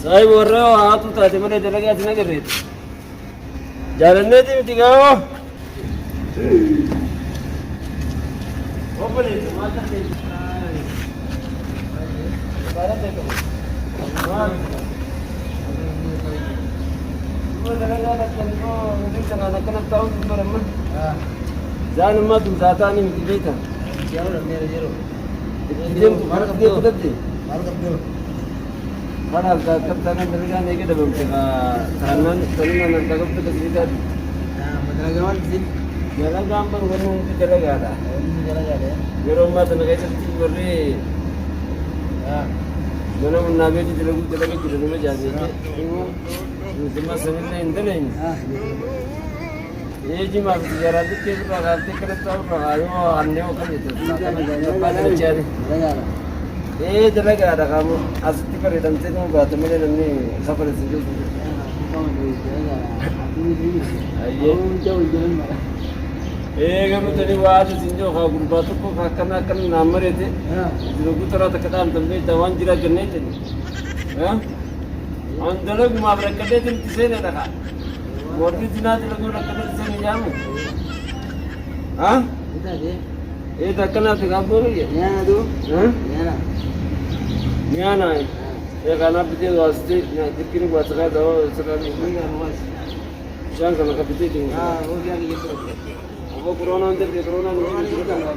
Saya borro haatu taate malee dalagaa ati nagarreeti. Jaalanneeti miti gaa'oo. Obboleessa maal ta'e? Baala ta'e qabu. Maal? Kuma dalagaa dhaqqani koo nuti sanaan akkanatti taa'uun baramma. Jaanummaa tumsaataa miti beektan. Yeroo dhabneera yeroo. Deemtu maal qabdee? Maal qabdee? Mana kaptanan dalagaan eega dabamte kanan salinan ang tagap sa kasilidad. Madragawan din. Dalagaan bang ganun si dalagada? Si dalagada. Pero mata na kayo sa tiwari. Mana mo nabi di dalagu dalaga di dalaga jadi. Itu masalah na indalin. ये जी मार दिया रात के रात के करता हूँ आयो अन्य को कर देते हैं ये जला क्या रहा काम आसती पर इधर से तो बात मेरे नन्हे सफर से जो ये कब तेरी बात सिंजो खा गुरबातों को खाना करना नाम मरे थे लोग तरह तक काम तंबे जवान जिला करने थे हाँ अंदर मामला करते थे किसे ने रखा मोटी जिना तो लोग रखते थे नहीं जाऊँ हाँ ये तक ना तो काम बोल रही है यहाँ दो हाँ यहाँ ना ये खाना पीते वास्ते यहाँ दिक्कत बात कर दो इसका नहीं शाम का लगा पीते थे हाँ वो क्या किया वो कोरोना अंदर के कोरोना नहीं करना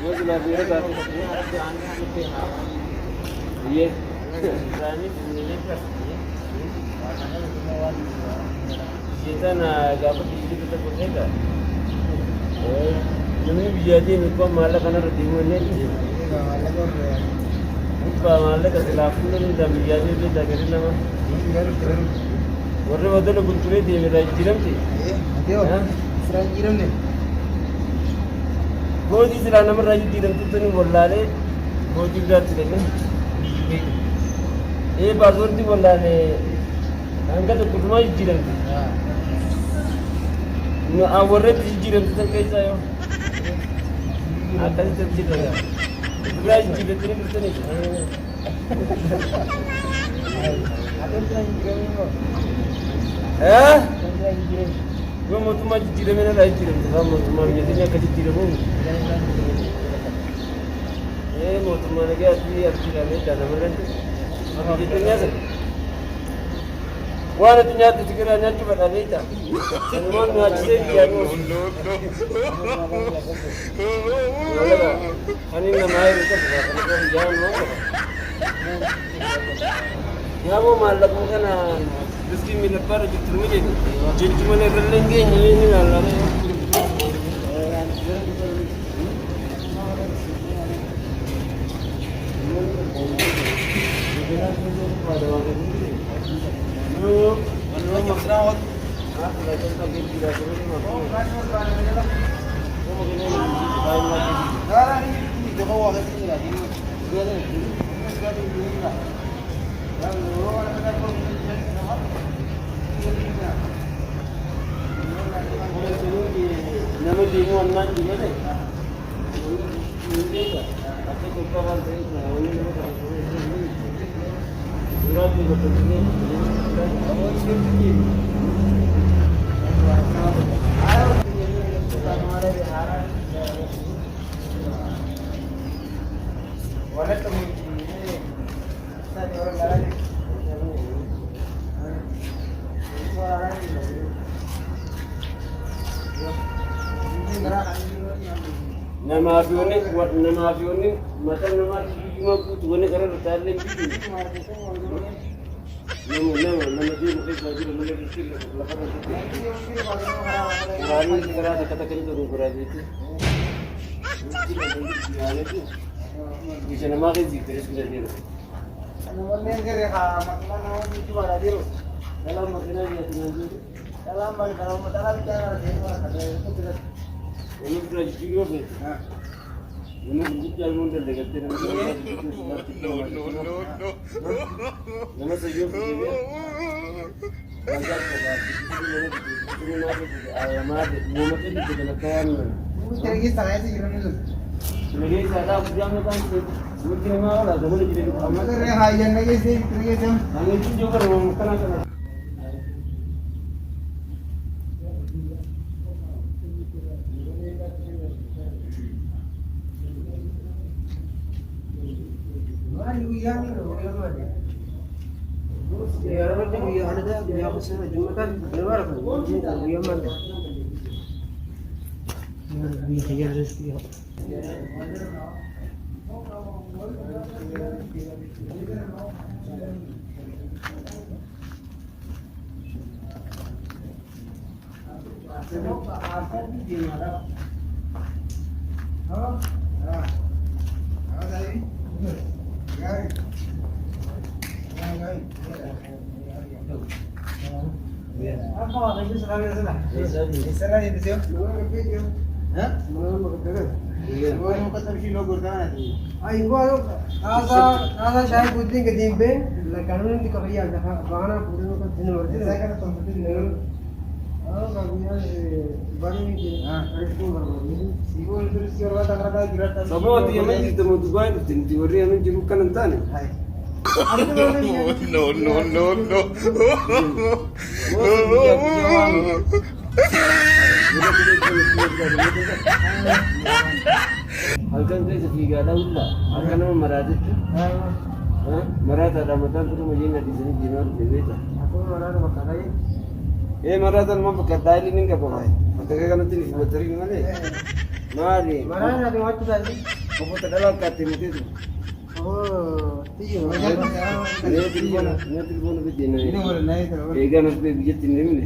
वो जिला भी है ये kita na dapat dito kita punya ini jadi nupa malah karena retimunya nupa malah kesilapun ini dah jadi itu dah kiri nama orang waktu itu buntunya dia merah jiram sih serang jiram nih gua di serang nama raja jiram tu nih bola le gua juga sih nih password di bola le angkat tu cuma jiram sih awalnya jiran tu kan kaisa yo, akan terjadi lagi. Beras jiran tu ni betul ni. Akan terjadi lagi. Gua mau cuma jiran mana lagi jiran, mau cuma jadinya kerja jiran pun. Mau cuma lagi asli lagi jangan mana tu. Jadi ni asal. Wah, ternyata sekiranya cuma ada itu. Semua ngaji dia tu. Ani nama air itu bukan jangan mau. Ya mau malam kan rezeki milik para justru ni. Jadi mana berlengge ni Allah. Masrawat. Belajar lagi tidak dulu ni. Sekarang ni dia bawa ke sini lagi. Dia ni sekali ni lah. Yang orang ada pun nama dia orang dia ni. Ini dia. Tapi kuparan saya ni. Surat ni betul ni. Nama avioni, mata nama cuma tu ni kerana bertanya ni. Nama dia mungkin sahaja nama dia mesti lapan ratus. Kami kerana katakan itu berada itu. Bisa nama kita zikir sudah dia. Nama dia kerja makna nama itu ada dia. Dalam makna dia tinggal di dalam kalau dalam cara dia ada itu tidak. Ini sudah juga ni. Ini bukan mundur dekat dengan nama saya juga. Banyak orang ini alamat, nama itu dikenalkan. Lagi saya sih kira dulu. Lagi saya punya kan mungkin mana ada boleh jadi amat. Agar hayan lagi sih, lagi jam. Angin itu juga orang kena. Yang yang mana? Ya, orang tu yang ada yang apa sih? Jumatan keluar kan? Yang mana? Yang rezeki. Apa lagi sekarang sana? Sana ini sih. Hah? Mana mau kerja? Mau kerja di logo kan? Ay, igual. Ada saya putih ke timbe, la kanun di kerja ada bagaimana putih kan sini berarti saya kan tempat ini. Oh, bagian baru ini. Itu baru ini. Siapa itu siapa tak ada gerak. Semua dia macam itu mau tuai itu teori yang menjerukan entah. No, no, no, no. Alkan saya setiga ada ulah. Alkan nama marat itu. Marat ada matan tu mungkin nggak di sini jinar berbeda. Aku marat makan lagi. Maratan mau pakai tali ni nggak pakai. Pakai kan nanti buat teri mana? Mari. Marat ada waktu tadi. Kau tak dalam katim itu. Oh, tiga. Ini telepon betul ni. Ini boleh naik terus. Ega nak pergi bijet ini ni.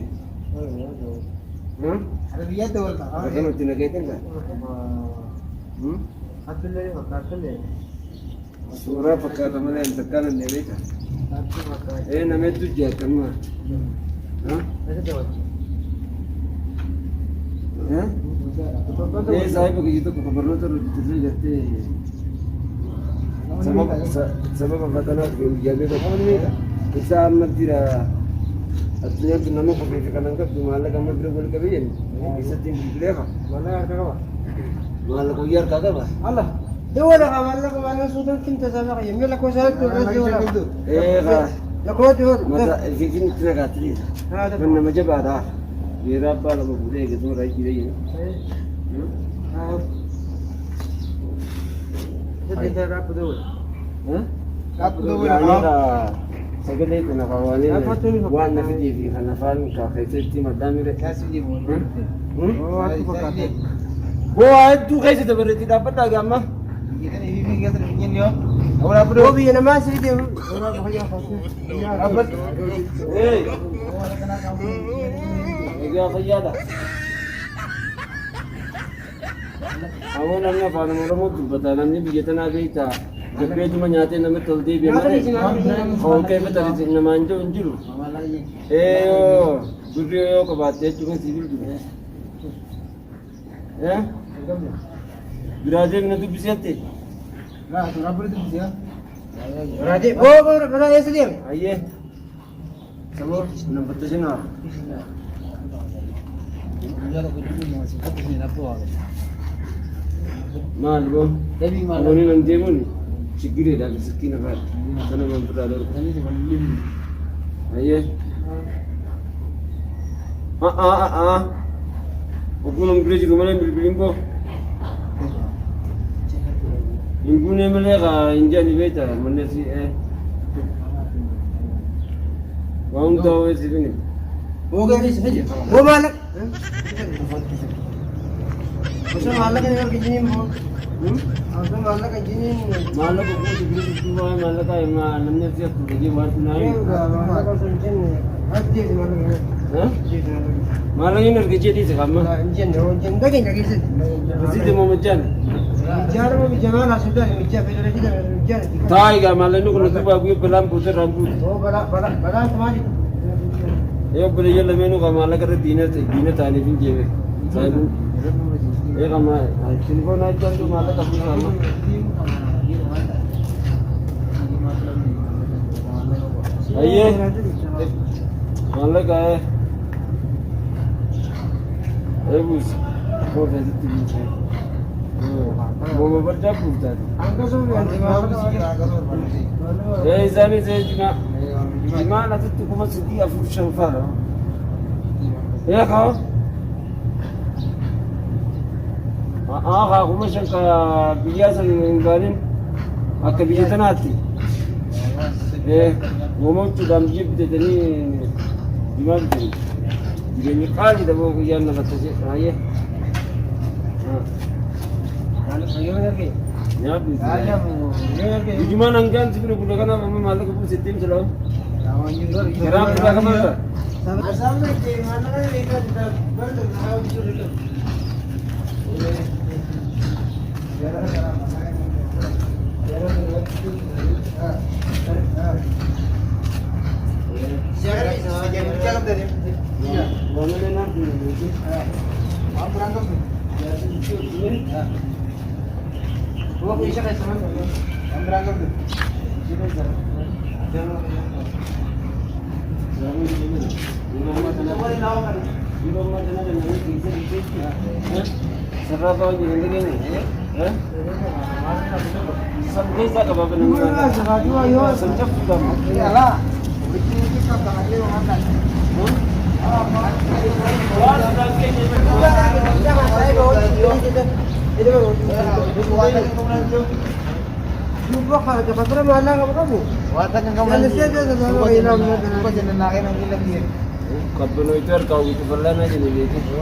Ada biaya tu boleh tak? Ada nanti nak kaitan kan? Atul lagi, atul lagi. Surah pakai nama yang tekanan ni mereka. Atul pakai. Nama itu jatuh mah. Ada tu. Saya begitu keperluan terus jatuh. Sama pangkatan aku jaga kamu ni. Bisa amat tidak. Artinya tu nama pakai kanan kau malah kamu boleh kabian. Bisa tinggi beliau. Mana ada apa? Malah kau biar kagak bah. Allah. Dua dah kawan lah kawan sudah kita sama kayak mila kau sahaja tu kan dua. Kah. La kau tu. Masa ini tidak katri. Ada. Mana macam ada. Biar apa lama boleh gitu rai kira ini. Jadi cara apa tu? Apa tu? Segala itu nak kawan ni. Wan nak jadi kerana fan kafir tu madam ni. Kasih dia boleh. Oh, aku pakai. Wah, itu kasi tu berarti dapat agama. Kita ni bibi kita ni ni yo. Awak apa tu? Oh, biar nama sih dia. Orang pakai apa? Apa? Eh. Ega kaya dah. Awak namanya apa nama orang tu? Betul namanya bijetan ada itu. Jadi cuma nyate nama toldi biar. Kau kayak betul itu nama anjo anjur. Guru kebatnya cuma civil tu. Ya? Beradik nanti bisa tu. Nah, tu apa itu dia? Beradik. Oh, beradik sedih. Ayah. Semua nampak tu sini. Mal bom. Mal ni nanti pun sikit dah sikit nak. Sana mampu dah. Ayah. Aku nak beli juga mana beli impor. Impor ni mana ka India ni betul, mana si Wang tahu sih ni. Oh, gak ni saja. Oh, malak. Masa malak ni orang kini mau. Masa malak kan kini. Malak aku tu beli tu malak ka yang namanya siapa tu lagi baru naik. Malak kan senjen. Hati di malak. Malang ini kerja di sekarang. Jen daging lagi sih. Mesti dia mau macam. Bicara mau bicara lah sudah, bicara bicara kita bicara. Tahu kan malang itu kalau tu bagus belam putar rambut. Oh, bara semua. Ya boleh je lebih nu kan malang kerja dinner tadi pun je. Saya Ya kamu, telepon aja tuh malah kamu sama. Ayo, malah kayak, bus, mau jadi tinggi. Mau berjabut tadi. Sana saya juga, gimana tuh tuh cuma sedih aku syafar. Ya kau? Aku macam kayak biasa ninggalin, aku biasa nanti. Ngomong tuh dalam jeep itu tadi, gimana tadi? Jadi kali dah mau kerjaan nak kata saya, ayah. Ya, gimana angkat sebelum pulang kan kami malah ke pusat tim selalu. Sekarang pulang ke mana? Sampai ke mana kan ikan bertuk tahu dulu. Siapa yang bercakap tadi? Iya. Mana mana dulu? Mau berangkat tu? Gua bisa kasih sama tu. Yang berangkat tu? Sini sana. Jangan. Serah tahu jadi begini, sampai saya ke bawah ni. Sejak sudah. Iyalah. Bikin kita tak ada orang makan. Jumpa kalau cepat pernah malah kamu. Watan yang kamu. Bukan jangan nakin ang ilang dia. Kalau itu kau itu perlahan aja nih gitu.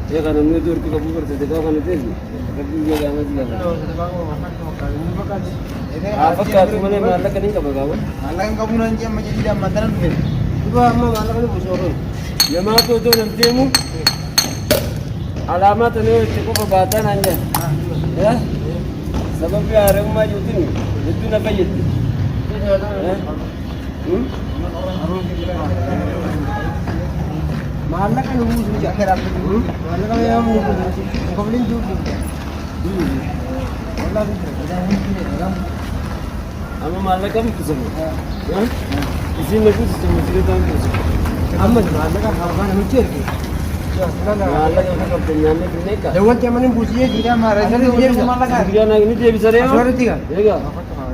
Ya kan itu kita bukan sedekah kan itu. Tapi dia jangan juga. Apa kau mana malah kan ini kamu? Malah yang kamu nanti yang menjadi jambatan tu. Ibu amma malah kan busuk. Ya mau tu nanti mu. Alamat ni cukup pembatan aja. Ya. Sebab dia orang maju tu ni. Itu nak bayar. Malah kan umur sudah kerap tu. Malah kan yang umur kau boleh juga. Malah tu. Ama malah kan tu semua. Ya. Isi nak tu semua cerita tu. Amma malah kan harga mikir ke. Malah kan kau penyanyi ni kan. Dewan zaman ini businya tidak marah. Jadi dia bisa malah kan. Dia nak ini dia bisa dia. Suara tiga. Ya kan.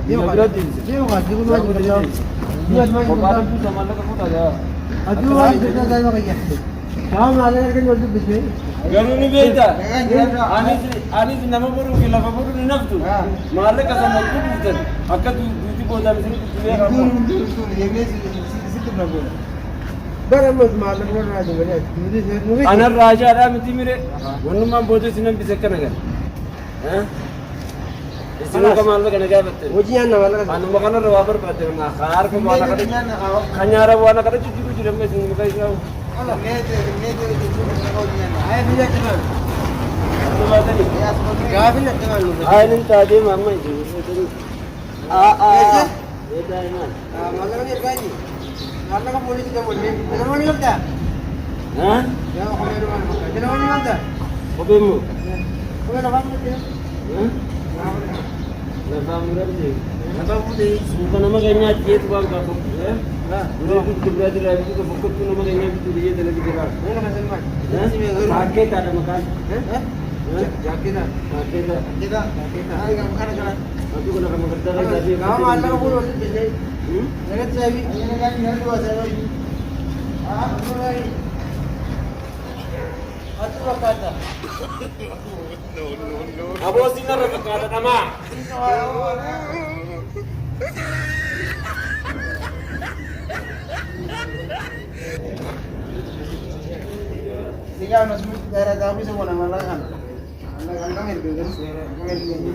Dia berarti. Dia bukan. Dia bukan. Dia cuma Kau malah tu sama lah kamu tak ada. aduh kita dah pakai. Kamu malah kan waktu bisnis. Ganun ni beda. Ani nama baru kila baru ni nafsu. Malah kasar nak tu bukan. Akak tu itu boda mesti tu dia kamu. Ini situ berapa? Berapa malah kan raja mana? Anak raja ada mesti mire. Wanu mam boda sinam bisa kan kan. Isinu kamal kan agak betul. Ujian malah kan. Anu makan orang wabar betul. Ngakar ke mana kan? Kanyara buana kan cuci dalam mesin muka itu. Allah itu ayah bila kenal. Itu apa tadi? Gak bila kenal lu. Ini tadi mama itu. Beda ini. Malah kan dia gaji. Malah kan boleh kita boleh. Jangan mana kita? Hah? Ya, kau ada mana makan? Jangan mana kita? Kopi mu? Kau ada apa kita? Hah? Lepas murah je. Lepas putih. Bukan nama kayaknya itu bang kapuk. Ya. Udah itu berarti lagi itu kapuk tu nama kayaknya itu dia dalam pikiran. Mana makan makan? Pakai tak ada makan. Jaket dah. Pakai tak. Kita. Ay, kamu kan jalan. Aku kena kamu kerja lagi. Kamu malah kau boleh bisnis. Jangan saya. Ini kan ini dua saya. Mulai. Atu kata. Abo sinar kata nama. Tiga masuk daerah kami semua nama kan. Anak kami itu kan kami ini.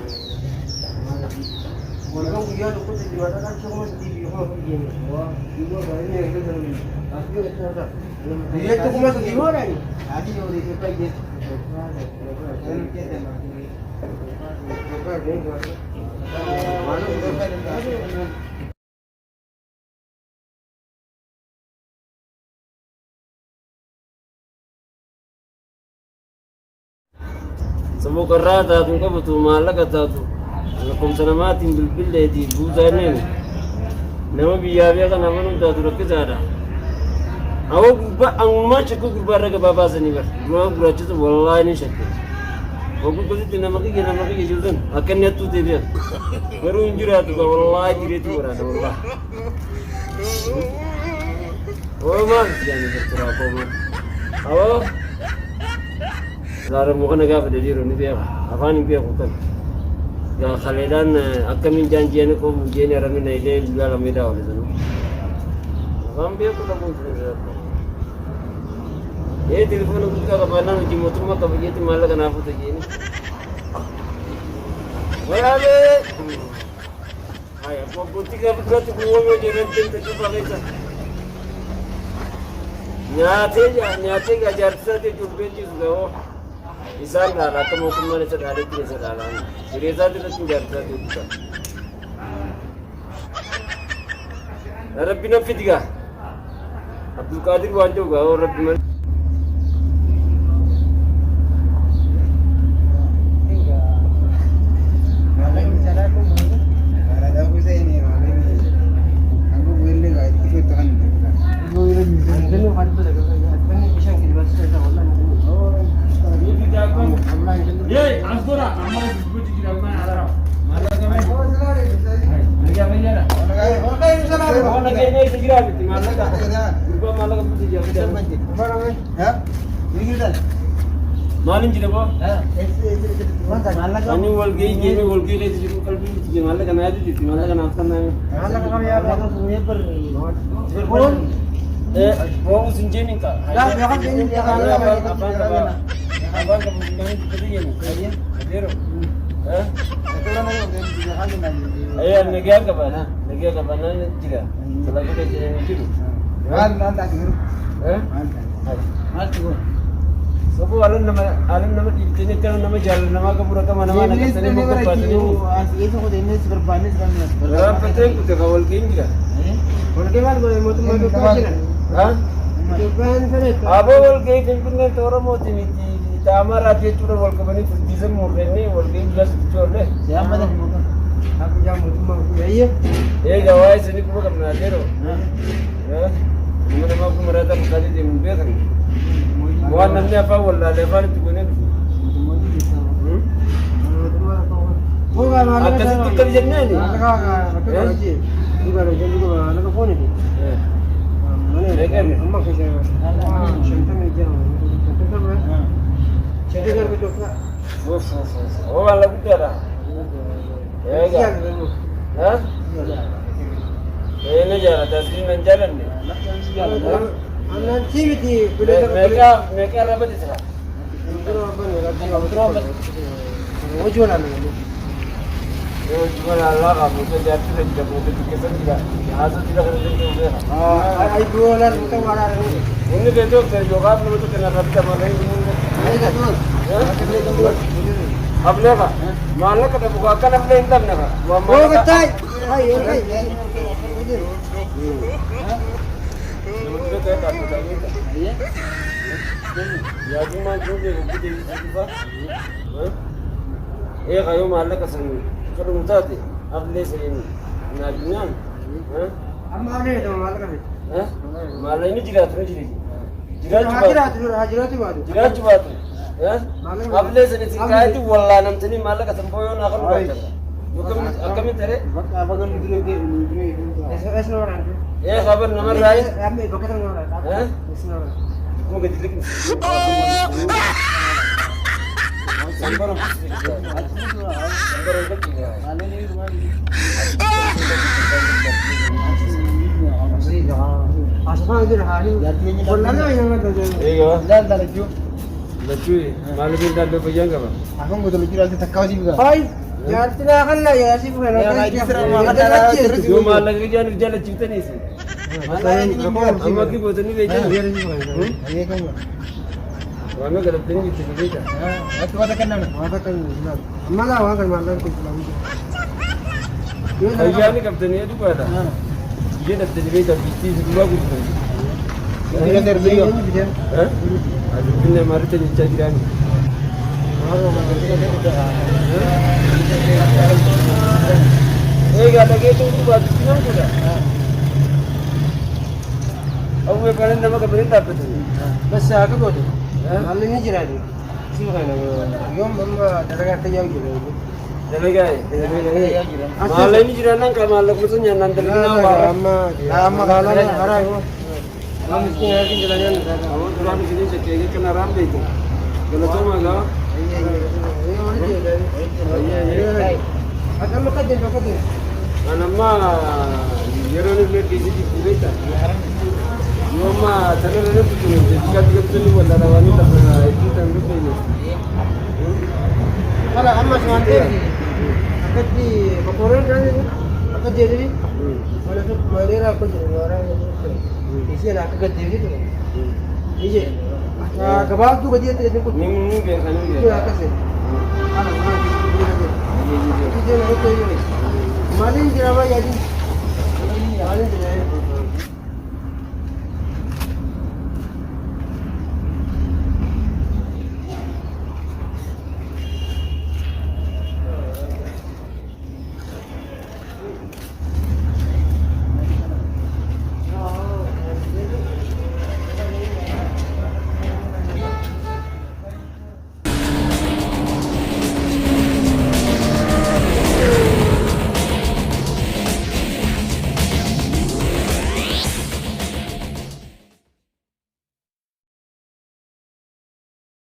Kalau dia tu pun jadi ada kan semua di bawah begini. Wah, itu barunya itu dari. Tapi itu ada. Dia tu cuma di mana ni? Adi yang di tempat dia. Sabuu qarraa taatu qabatu maallaqa taatu lakkoofsa namaatiin bilbileetii buusaaneen nama biyyaa beekan amanuu taatu rakkisaadha. Awwa gubbaa anumaan shakkuu gubbaarra gabaa baasanii bara duraan gurraachisa wallaahi ni shakke. Waggubbaatti nama kiyya jirtan akka inni hattuu ta'e beeku garuu hin jiraatu wallaahi jireetu waraana wallaahi. Maal jaani bakteraa koomaan awwa zaara muka nagaa fedhaliiru ni beeka afaan hin beeku kan yaa khaleedhaan akkamiin jaanjiyani qoomu jeeni aramina illee guyyaa lammeedhaa oole sanu afaan beeku dhabuun telefoona guddaa qabaannaan hojii mootummaa qaba jeetti maallaqa naafuu ta'eeni wayaalee haya abbootii gaafa duratti kuuwwamee jedhan deemta cufaa keessa nyaatee gajaartisaa ta'e jurbeechiisu ga'oo isaan dhaala akka mootummaan isa dhaaletti isa dhaalaan jireessaa irratti gajaartisaa ta'e bitaa rabbi nan fitigaa Abdulqaadir waan jiru ga'oo rabbi man Malin jadi apa? Ani walgei itu jadi kalau jadi malah kan ada jadi malah kan apa namanya? Malah kan kami ada semuanya berpon. Mau sinjeni kak? Ya kan ini dia kan apa kemudian seperti ini? Kalian, kalian, itu kan dia kan Ayo negara kapan? Negara kapan juga? Kalau kita jadi itu. Mantap sih. Mantap. Sopo alam nama ini kan nama jalan nama kepura mana mana kesana mau ke pasar ini. Itu kok ini seberpanis kan. Berapa penting kita kawal game juga? Kawal game kan boleh motor motor pasir. Hah? Depan sana. Abo wal game kan orang mau ini tamar aja cura wal kemana bisa murni wal game jelas cura. Siapa dah motor? Aku jam motor mau. Ya iya. Gawai sini kuma kemana aja lo? Ya. Mana mau kemerata kali di mobil kan? Bukan nanti apa wala lebar itu guna. Atas itu kerjanya ni. Oh, malah betul dah. Ya, Hah? Ini jalan, tasbih jalan ni. Nanti di mereka apa di sana? Mau jualan ni. Jualan Allah kamu tu jadi tidak boleh dikasih tidak. Asal tidak boleh dikasih. Ay jualan kita mana ni? Ini betul terjawab belum tu kena rapi sama lain. Ini dah tu. Apa leva? Mana kata buka kan apa lain tak nak? Oh betul. Hai. Ya cuma juga kita apa? Kayu malah kesan kerung tadi. Abli sini nabinan. Amma ni tu malah kan. Malah ini juga terus jadi. Hajirat tu. Jirat coba tu. Abli sini singkai itu wallah nanti ni malah kesan poyon akan baca. Kami tere. Apa kan begini? Es orang. Kabar nomor lain. Kami pakai orang. Es orang. Mau kejelik. Sambar. Asal itu hari. Bulan yang ada. Iya. Dah laju. Laju. Malam ini dah berjang apa? Aku betul laju lagi tak kau sih juga. Hai. Jangan tindakan lah ya sih bukan. Yo malam ini jangan jalan cinta ni sih. Amma ki bosan ni beja. Iya kan. Wama kada tinggi tu beja. Aku ada kan nama. Ada kan. Malah wah kan malah tu lagi. Ayah ni kapten ni tu pada. Dia dah jadi beja biti dua gitu. Ini kan dari beliau. Ada pindah mari tu jadi jiran. Egaa dhageetuun dubaatu sinan godha. Awwee kanan nama qabanii dhaabbatanii. Bas akka godhe. Haalli ni jira. Si kana yoom amma dalagaatti yaa jiru. Dalagaa maallaqni ni jira nan kan maallaqni sun nyaannan dalagaa waa amma kaalana haraa yoo. Amma miskin yaa kin jalan yana. awwan duraan isin jettee kana raan beektu. Galatooma gaa. Akkam akka jennu akka jennu. Anamma yeroo inni keessatti beekta. Yooma tanarra irratti ture jechuudha jechuun wal dhaabanii tapha itti tan dhufeeni. Kala amma suwante akkatti bakooreen kan akka deebiin wala tokko maaleera akka jedhu waraana isheen akka gaddeebiin ture. Ije gabaabduu gadi jettee kun Ni beekanii ture akkasii. Ana waan ije na akka yoo maaliin jira baay'ee maaliin jira